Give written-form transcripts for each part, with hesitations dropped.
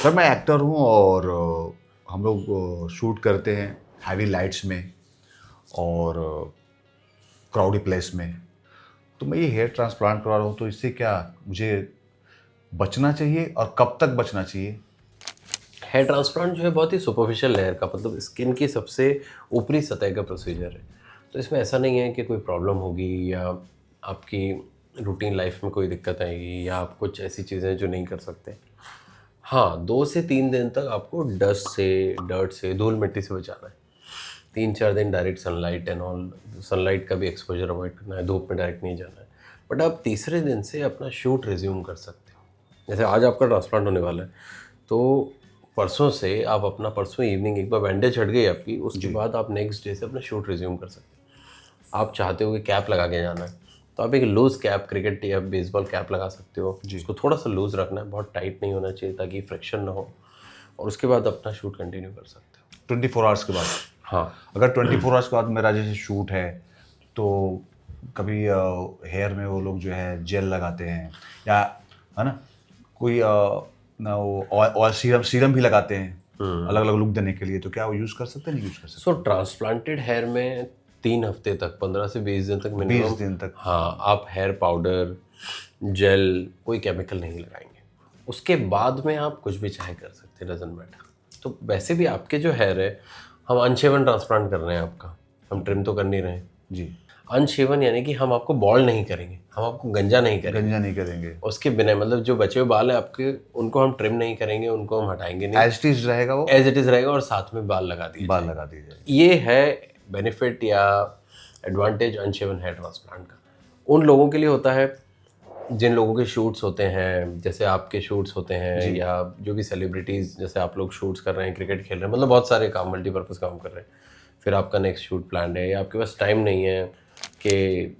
Sir मैं actor हूँ और हम लोग शूट करते हैं हैवी लाइट्स में और क्राउडी प्लेस में। तो मैं ये हेयर ट्रांसप्लांट करा रहा हूँ, तो इससे क्या मुझे बचना चाहिए और कब तक बचना चाहिए? हेयर ट्रांसप्लांट जो है बहुत ही सुपरफिशियल लेयर का, मतलब स्किन की सबसे ऊपरी सतह का प्रोसीजर है। तो इसमें ऐसा नहीं है कि कोई प्रॉब्लम होगी या आपकी रूटीन लाइफ में कोई दिक्कत आएगी या आप कुछ ऐसी चीज़ें जो नहीं कर सकते। हाँ, 2 से 3 दिन तक आपको डस्ट से, डर्ट से, धूल मिट्टी से बचाना है। 3-4 दिन direct sunlight and all, sunlight का भी एक्सपोजर अवॉइड करना है, धूप में डायरेक्ट नहीं जाना है। बट आप तीसरे दिन से अपना शूट रिज्यूम कर सकते हो। जैसे आज आपका ट्रांसप्लांट होने वाला है, तो परसों से आप अपना, परसों इवनिंग एक बार बैंडेज हट गई आपकी, उसके बाद आप नेक्स्ट डे से अपना शूट रिज्यूम कर सकते हो। आप चाहते हो कि कैप लगा के जाना है, तो आप एक लूज़ कैप, क्रिकेट या बेसबॉल कैप लगा सकते हो। उसको थोड़ा सा लूज़ रखना है, बहुत टाइट नहीं होना चाहिए ताकि फ्रिक्शन ना हो, और उसके बाद अपना शूट कंटिन्यू कर सकते हो। 24 आवर्स के बाद? हाँ, अगर 24 आवर्स के बाद मेरा जैसे शूट है, तो कभी हेयर में वो लोग जो है जेल लगाते हैं या है ना, कोई ना वो ऑयल सीरम भी लगाते हैं अलग अलग लुक देने के लिए, तो क्या वो यूज़ कर सकते हैं, नहीं यूज़ कर सकते? सो ट्रांसप्लांटेड हेयर में 3 हफ्ते तक, 15 से 20 दिन तक 20 मिनिमम, दिन तक? हाँ, आप हेयर पाउडर, जेल, कोई केमिकल नहीं लगाएंगे। उसके बाद में आप कुछ भी चाहे कर सकते हैं, डजंट मैटर। तो वैसे भी आपके जो हेयर है, हम अनशेवन ट्रांसप्लांट कर रहे हैं आपका, हम ट्रिम तो कर नहीं रहे हैं। जी। अनशेवन यानी कि हम आपको बॉल्ड नहीं करेंगे, हम आपको गंजा नहीं करेंगे। गंजा नहीं करेंगे? उसके बिना, मतलब जो बचे हुए बाल हैं आपके, उनको हम ट्रिम नहीं करेंगे, उनको हम हटाएंगे नहीं, एज इट इज रहेगा वो? एज इट इज़ रहेगा, और साथ में बाल लगा दिए बाल जाएंगे। लगा दिए जाए? ये है बेनिफिट या एडवांटेज अनशेवन हेयर ट्रांसप्लांट का। उन लोगों के लिए होता है जिन लोगों के शूट्स होते हैं, जैसे आपके शूट्स होते हैं, या जो भी सेलिब्रिटीज़, जैसे आप लोग शूट्स कर रहे हैं, क्रिकेट खेल रहे हैं, मतलब बहुत सारे काम, मल्टीपर्पज़ काम कर रहे हैं, फिर आपका नेक्स्ट शूट प्लान है, या आपके पास टाइम नहीं है कि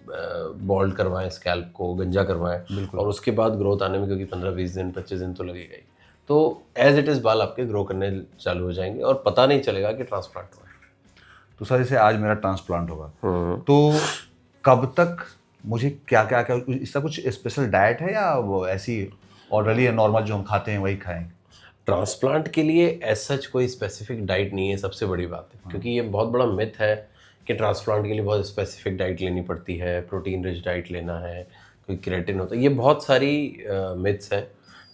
बॉल्ड करवाएं, स्कैल्प को गंजा करवाएं, और उसके बाद ग्रोथ आने में, क्योंकि 15-20 दिन, 25 दिन तो लगेगा ही, तो एज इट इज़ बाल आपके ग्रो करने चालू हो जाएंगे और पता नहीं चलेगा कि ट्रांसप्लांट हुआ है। तो सर जैसे आज मेरा ट्रांसप्लांट होगा, तो कब तक मुझे क्या क्या क्या इसका कुछ स्पेशल डाइट है या वो ऐसी ऑलरेडी नॉर्मल जो हम खाते हैं वही खाएं? ट्रांसप्लांट के लिए एज सच कोई स्पेसिफिक डाइट नहीं है, सबसे बड़ी बात है, क्योंकि ये बहुत बड़ा मिथ है कि ट्रांसप्लांट के लिए बहुत स्पेसिफिक डाइट लेनी पड़ती है, प्रोटीन रिच डाइट लेना है, कोई क्रेटिन होता है, ये बहुत सारी मिथ्स हैं।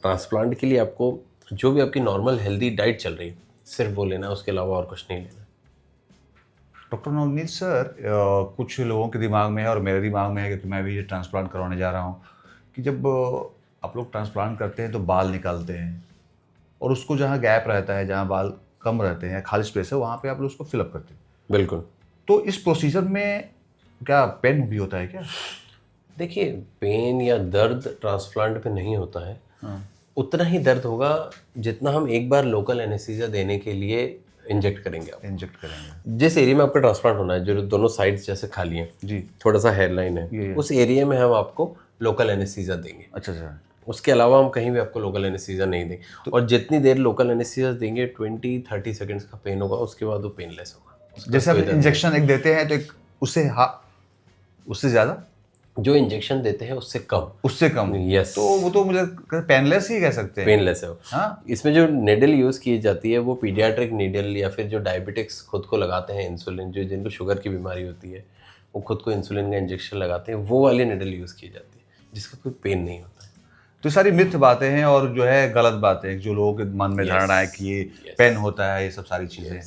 ट्रांसप्लांट के लिए आपको जो भी आपकी नॉर्मल हेल्दी डाइट चल रही है, सिर्फ वो लेना है, उसके अलावा और कुछ नहीं लेना। डॉक्टर नवनीत सर, कुछ लोगों के दिमाग में है और मेरे दिमाग में है, क्योंकि मैं भी ये ट्रांसप्लांट करवाने जा रहा हूँ, कि जब आप लोग ट्रांसप्लांट करते हैं तो बाल निकालते हैं और उसको जहाँ गैप रहता है, जहाँ बाल कम रहते हैं, खाली स्पेस है, वहाँ पे आप लोग उसको फिलअप करते हैं। बिल्कुल। तो इस प्रोसीजर में क्या पेन भी होता है क्या? देखिए, पेन या दर्द ट्रांसप्लांट पे नहीं होता है। उतना ही दर्द होगा जितना हम एक बार लोकल एनेस्थीसिया देने के लिए इंजेक्ट करेंगे। आप इंजेक्ट करेंगे? जिस एरिया में आपका ट्रांसप्लांट होना है, जो दोनों साइड्स जैसे खाली हैं, जी। थोड़ा सा हेयरलाइन है, उस एरिया में हम आपको लोकल एनेस्थीसिया देंगे। अच्छा अच्छा। उसके अलावा हम कहीं भी आपको लोकल एनेस्थीसिया नहीं देंगे। और जितनी देर लोकल एनेस्थीसिया देंगे, 20-30 सेकंड्स का पेन होगा, उसके बाद वो पेनलेस होगा। जैसे आप इंजेक्शन एक देते हैं तो एक उससे उससे ज़्यादा जो इंजेक्शन देते हैं उससे कम। उससे कम? यस। तो वो तो मुझे पेनलेस ही कह सकते हैं। पेनलेस है वो। हाँ। इसमें जो निडल यूज़ की जाती है वो पीडियाट्रिक निडल, या फिर जो डायबिटिक्स खुद को लगाते हैं इंसुलिन, जो जिनको शुगर की बीमारी होती है, वो खुद को इंसुलिन का इंजेक्शन लगाते हैं, वो वाली निडल यूज़ की जाती है, जिसका कोई पेन नहीं होता है। तो सारी मिथ बातें हैं और जो है गलत बातें, जो लोगों के मन में धारणा है कि ये पेन होता है, ये सब सारी चीज़ें।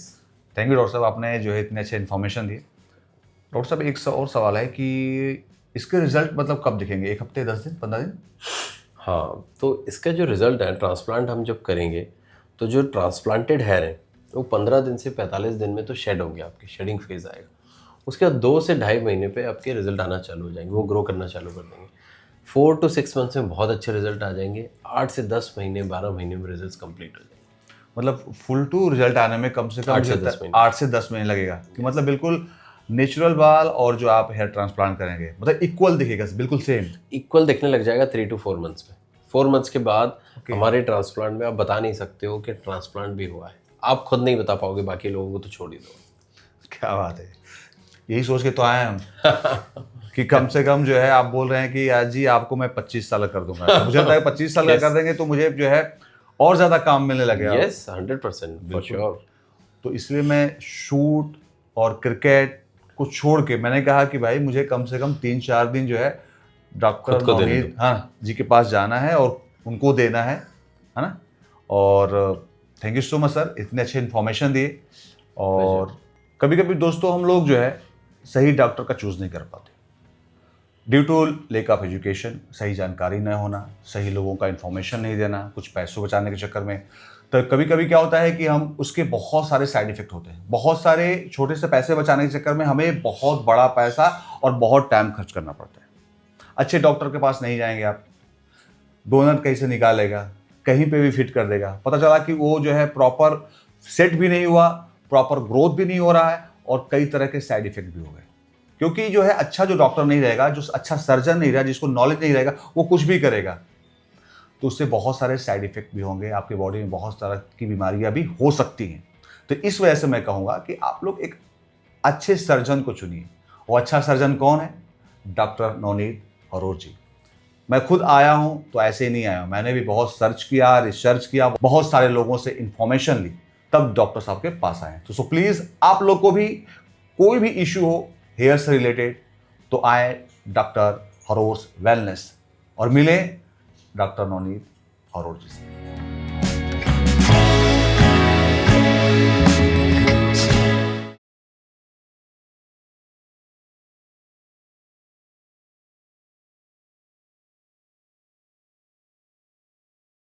थैंक यू डॉक्टर साहब, आपने जो है इतने अच्छे इन्फॉर्मेशन दिए। डॉक्टर साहब एक और सवाल है कि इसके रिजल्ट मतलब कब दिखेंगे? 1 हफ्ते, 10 दिन, 15 दिन? हाँ, तो इसका जो रिज़ल्ट है, ट्रांसप्लांट हम जब करेंगे, तो जो ट्रांसप्लांटेड हेयर है वो 15 दिन से 45 दिन में तो शेड होंगे, आपकी शेडिंग फेज़ आएगा। उसके बाद 2 से ढाई महीने पे आपके रिजल्ट आना चालू हो जाएंगे, वो ग्रो करना चालू कर देंगे। 4 to 6 मंथ्स में बहुत अच्छे रिजल्ट आ जाएंगे। 8 से 10 महीने, 12 महीने में रिजल्ट कंप्लीट हो जाएंगे। मतलब फुल टू रिजल्ट आने में कम से कम 8 से 10 महीने। 8 से 10 महीने लगेगा कि मतलब बिल्कुल नेचुरल बाल और जो आप हेयर ट्रांसप्लांट करेंगे मतलब इक्वल दिखेगा, बिल्कुल सेम? इक्वल दिखने लग जाएगा 3 to 4 मंथ्स में। 4 मंथ्स के बाद हमारे ट्रांसप्लांट में आप बता नहीं सकते हो कि ट्रांसप्लांट भी हुआ है। आप खुद नहीं बता पाओगे, बाकी लोगों को तो छोड़ ही दो। क्या बात है, यही सोच के तो आए हम कि कम से कम जो है आप बोल रहे हैं कि आज जी आपको मैं 25 साल कर दूंगा। मुझे लगता है 25 साल का कर देंगे तो मुझे जो है और ज़्यादा काम मिलने लगे आप। Yes 100% for sure. तो इसलिए मैं शूट और क्रिकेट को छोड़ के मैंने कहा कि भाई मुझे कम से कम 3-4 दिन जो है डॉक्टर खुद को देने नवनीत हाँ जी के पास जाना है और उनको देना है ना। और thank you so much sir, इतने अच्छे इन्फॉर्मेशन दिए। और कभी कभी दोस्तों हम लोग जो है सही डॉक्टर का चूज़ नहीं कर पाते due to lack of education, सही जानकारी न होना, सही लोगों का इन्फॉर्मेशन नहीं देना, कुछ पैसों बचाने के चक्कर में। तो कभी कभी क्या होता है कि हम उसके बहुत सारे साइड इफेक्ट होते हैं, बहुत सारे छोटे से पैसे बचाने के चक्कर में हमें बहुत बड़ा पैसा और बहुत टाइम खर्च करना पड़ता है। अच्छे डॉक्टर के पास नहीं जाएंगे आप, डोनर कहीं से निकालेगा, कहीं पे भी फिट कर देगा, पता चला कि वो जो है प्रॉपर सेट भी नहीं हुआ, प्रॉपर ग्रोथ भी नहीं हो रहा है और कई तरह के साइड इफेक्ट भी हो गए। क्योंकि जो है अच्छा जो डॉक्टर नहीं रहेगा, जो अच्छा सर्जन नहीं रहेगा, जिसको नॉलेज नहीं रहेगा, वो कुछ भी करेगा तो उससे बहुत सारे साइड इफेक्ट भी होंगे, आपकी बॉडी में बहुत तरह की बीमारियां भी हो सकती हैं। तो इस वजह से मैं कहूँगा कि आप लोग एक अच्छे सर्जन को चुनिए। वो अच्छा सर्जन कौन है? डॉक्टर नवनीत अरोड़ जी। मैं खुद आया हूँ तो ऐसे ही नहीं आया हूँ, मैंने भी बहुत सर्च किया, रिसर्च किया, बहुत सारे लोगों से इंफॉर्मेशन ली, तब डॉक्टर साहब के पास आए। तो सो प्लीज़ आप लोग को भी कोई भी इशू हो हेयर से रिलेटेड तो आए डॉक्टर अरोड़ वेलनेस और मिले डॉक्टर नवनीत अरोड़ जी से।